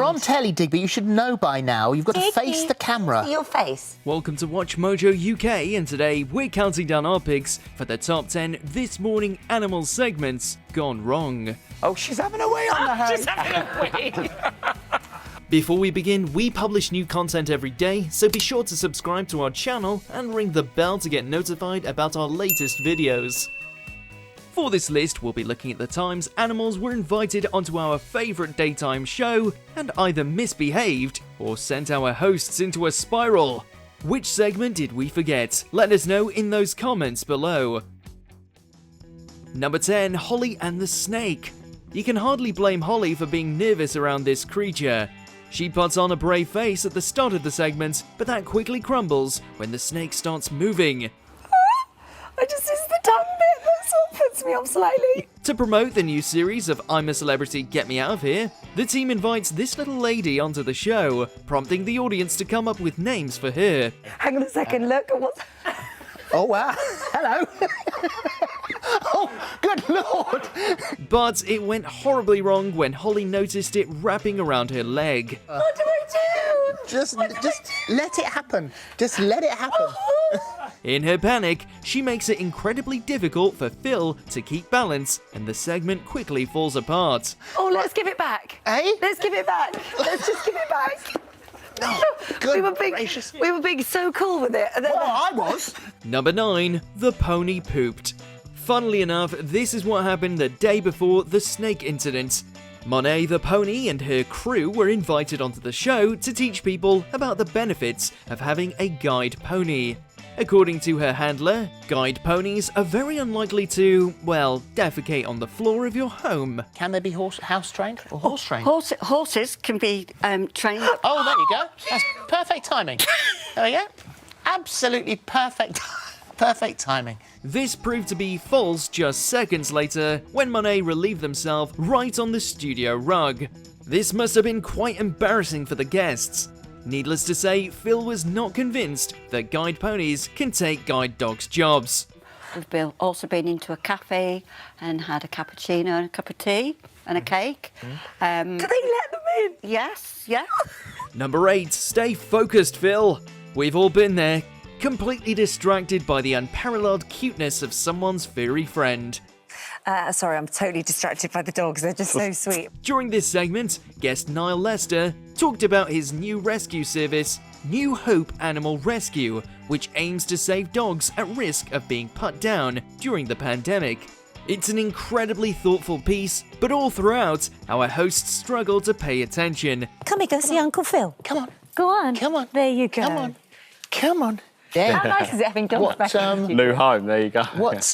You're on telly, Digby. You should know by now. You've got to face the camera. Your face. Welcome to WatchMojo UK, and today we're counting down our picks for the top 10 This Morning Animals segments gone wrong. Oh, she's having a wee on the house. She's having a wee. Before we begin, we publish new content every day, so be sure to subscribe to our channel and ring the bell to get notified about our latest videos. For this list, we'll be looking at the times animals were invited onto our favourite daytime show and either misbehaved or sent our hosts into a spiral. Which segment did we forget? Let us know in those comments below. Number 10, Holly and the Snake. You can hardly blame Holly for being nervous around this creature. She puts on a brave face at the start of the segment, but that quickly crumbles when the snake starts moving. It's the tongue bit that sort of puts me off slightly. To promote the new series of I'm a Celebrity, Get Me Out of Here, the team invites this little lady onto the show, prompting the audience to come up with names for her. Hang on a second, look at what's... Oh, wow. Hello. Oh, good Lord. But it went horribly wrong when Holly noticed it wrapping around her leg. What do I do? Just let it happen. Just let it happen. In her panic, she makes it incredibly difficult for Phil to keep balance, and the segment quickly falls apart. Oh, let's give it back. Eh? Let's give it back. Let's just give it back. Oh, good gracious. We were being so cool with it. And then, Well, I was. Number 9, the pony pooped. Funnily enough, this is what happened the day before the snake incident. Monet the pony and her crew were invited onto the show to teach people about the benefits of having a guide pony. According to her handler, guide ponies are very unlikely to, well, defecate on the floor of your home. Can they be house trained or horse trained? Horses can be trained. Oh, there you go. That's perfect timing. There we go. Absolutely perfect. Perfect timing. This proved to be false just seconds later when Monet relieved themselves right on the studio rug. This must have been quite embarrassing for the guests. Needless to say, Phil was not convinced that guide ponies can take guide dogs' jobs. We've also been into a cafe and had a cappuccino and a cup of tea and a cake. do they let them in? Yes, yeah. Number 8, stay focused, Phil. We've all been there, completely distracted by the unparalleled cuteness of someone's furry friend. Sorry, I'm totally distracted by the dogs. They're just so sweet. During this segment, guest Niall Lester talked about his new rescue service, New Hope Animal Rescue, which aims to save dogs at risk of being put down during the pandemic. It's an incredibly thoughtful piece, but all throughout, our hosts struggle to pay attention. Come here, go see Uncle Phil. Come on. Go on. Come on. There you go. Come on. Come on. There. How nice is it having dogs back? New home, there you go. What's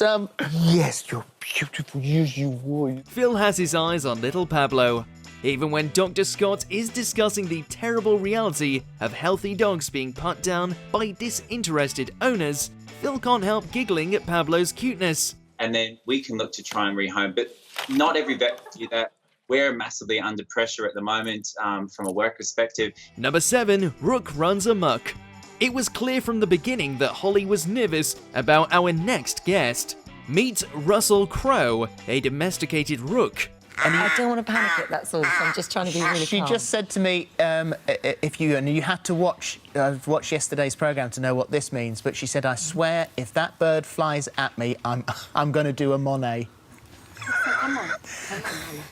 Yes, you're beautiful. Yes, you would. Phil has his eyes on little Pablo. Even when Dr. Scott is discussing the terrible reality of healthy dogs being put down by disinterested owners, Phil can't help giggling at Pablo's cuteness. And then we can look to try and rehome. But not every vet can do that. We're massively under pressure at the moment from a work perspective. Number 7, Rook runs amok. It was clear from the beginning that Holly was nervous about our next guest. Meet Russell Crowe, a domesticated rook. I don't want to panic it, that's all. So I'm just trying to be really She calm. just said to me, if you had to watch yesterday's programme to know what this means, but she said, I swear, if that bird flies at me, I'm going to do a Monet. Come on.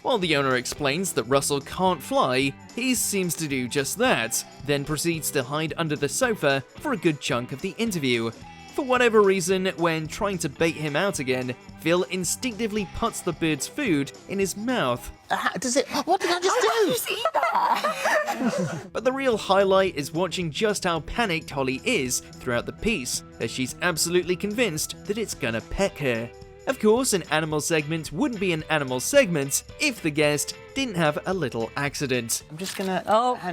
While the owner explains that Russell can't fly, he seems to do just that, then proceeds to hide under the sofa for a good chunk of the interview. For whatever reason, when trying to bait him out again, Phil instinctively puts the bird's food in his mouth. Does it? What did I just do? Did you see that? But the real highlight is watching just how panicked Holly is throughout the piece, as she's absolutely convinced that it's gonna peck her. Of course, an animal segment wouldn't be an animal segment if the guest didn't have a little accident. I'm just gonna.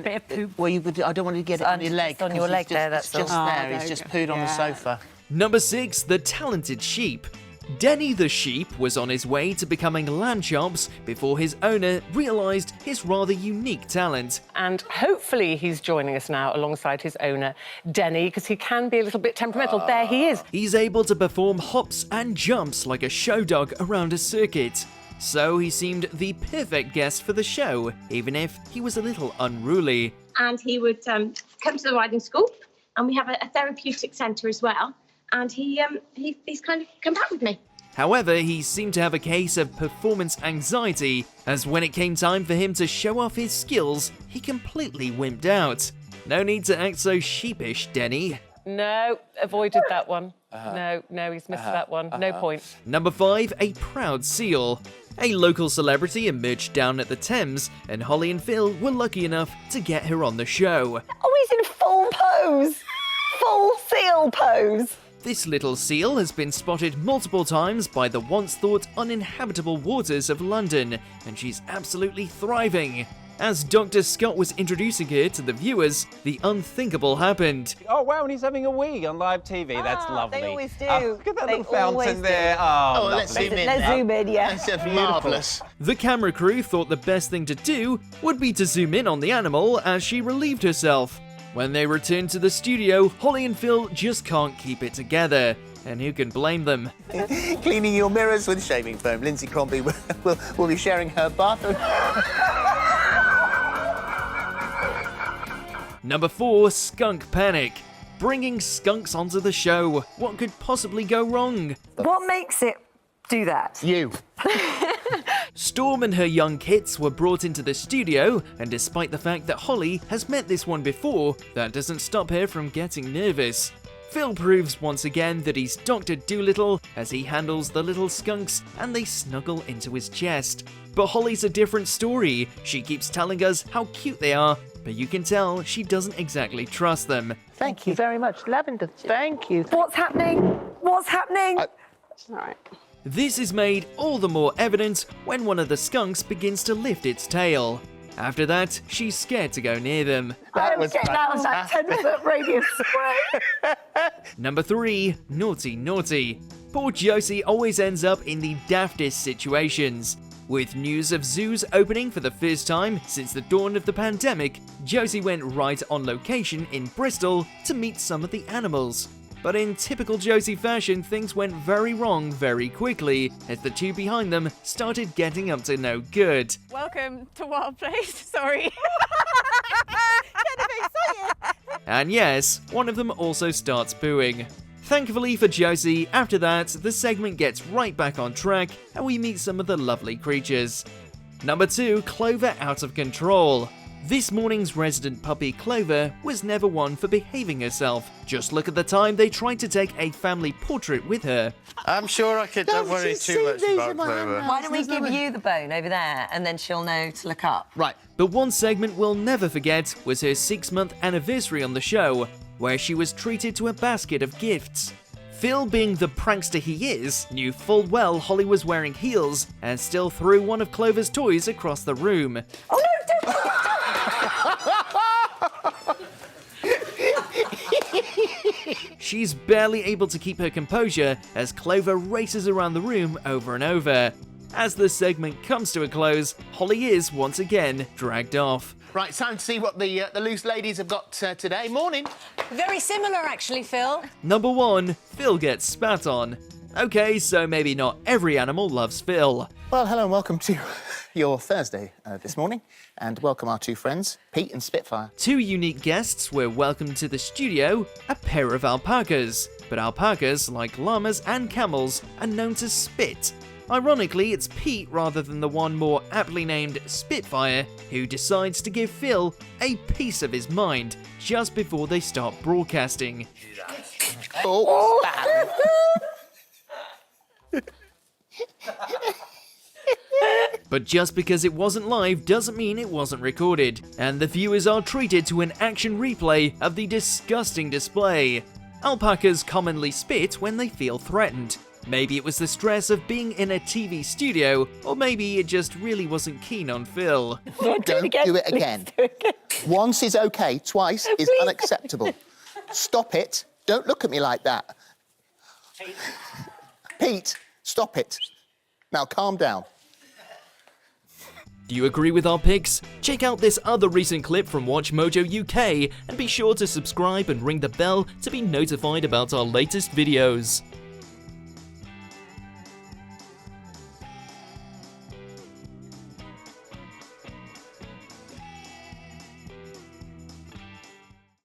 Bit of poop. Well, I don't want to get it on your leg. It's on your 'cause leg it's there, just, that's it's just all. there. Oh, He's there just you go. pooed on the Yeah. sofa. Number 6, the talented sheep. Denny the sheep was on his way to becoming lamb chops before his owner realised his rather unique talent. And hopefully he's joining us now alongside his owner, Denny, because he can be a little bit temperamental. There he is. He's able to perform hops and jumps like a show dog around a circuit. so he seemed the perfect guest for the show, even if he was a little unruly. And he would come to the riding school, and we have a therapeutic centre as well. And he's kind of come back with me. However, he seemed to have a case of performance anxiety, as when it came time for him to show off his skills, he completely wimped out. No need to act so sheepish, Denny. No, avoided that one. No, he's missed that one. No point. Number 5, a proud seal. A local celebrity emerged down at the Thames, and Holly and Phil were lucky enough to get her on the show. Oh, he's in full pose. Full seal pose. This little seal has been spotted multiple times by the once thought uninhabitable waters of London, and she's absolutely thriving. As Dr. Scott was introducing her to the viewers, the unthinkable happened. Oh wow, and he's having a wee on live TV. That's lovely. They always do. Look at that little fountain there. Oh, lovely. Let's zoom in. Let's now. zoom in, yeah. That's just marvellous. The camera crew thought the best thing to do would be to zoom in on the animal as she relieved herself. When they returned to the studio, Holly and Phil just can't keep it together. And who can blame them? Cleaning your mirrors with shaving foam. Lindsay Crombie will be sharing her bathroom. Number 4, Skunk Panic. Bringing skunks onto the show. What could possibly go wrong? What makes it do that? You. Storm and her young kits were brought into the studio, and despite the fact that Holly has met this one before, that doesn't stop her from getting nervous. Phil proves once again that he's Dr. Dolittle as he handles the little skunks and they snuggle into his chest. But Holly's a different story. She keeps telling us how cute they are, but you can tell she doesn't exactly trust them. Thank you very much, Lavender. Thank you. What's happening? What's happening? All right. This is made all the more evident when one of the skunks begins to lift its tail. After that, she's scared to go near them. That was that was that 10-foot radius away. Number 3, Naughty Naughty. Poor Josie always ends up in the daftest situations. With news of zoos opening for the first time since the dawn of the pandemic, Josie went right on location in Bristol to meet some of the animals. But in typical Josie fashion, things went very wrong very quickly, as the two behind them started getting up to no good. Welcome to Wild Place. Sorry. Getting excited. And yes, one of them also starts booing. Thankfully for Josie, after that, the segment gets right back on track and we meet some of the lovely creatures. Number 2, Clover Out of Control. This morning's resident puppy Clover was never one for behaving herself. Just look at the time they tried to take a family portrait with her. I'm sure I could. Don't worry too much about Clover. Why don't we give you the bone over there and then she'll know to look up? Right. But one segment we'll never forget was her 6-month anniversary on the show, where she was treated to a basket of gifts. Phil, being the prankster he is, knew full well Holly was wearing heels and still threw one of Clover's toys across the room. Oh no, don't! She's barely able to keep her composure as Clover races around the room over and over. As the segment comes to a close, Holly is once again dragged off. Right, time to see what the loose ladies have got today. Morning. Very similar, actually, Phil. Number 1, Phil gets spat on. Okay, so maybe not every animal loves Phil. Well, hello and welcome to your Thursday this morning. And welcome our two friends, Pete and Spitfire. 2 unique guests were welcomed to the studio, a pair of alpacas. But alpacas, like llamas and camels, are known to spit. Ironically, it's Pete rather than the one more aptly named Spitfire who decides to give Phil a piece of his mind just before they start broadcasting. But just because it wasn't live doesn't mean it wasn't recorded, and the viewers are treated to an action replay of the disgusting display. Alpacas commonly spit when they feel threatened. Maybe it was the stress of being in a TV studio, or maybe it just really wasn't keen on Phil. Don't do it again. Once is okay, twice is unacceptable. Stop it. Don't look at me like that. Pete, stop it. Now calm down. Do you agree with our picks? Check out this other recent clip from WatchMojo UK and be sure to subscribe and ring the bell to be notified about our latest videos.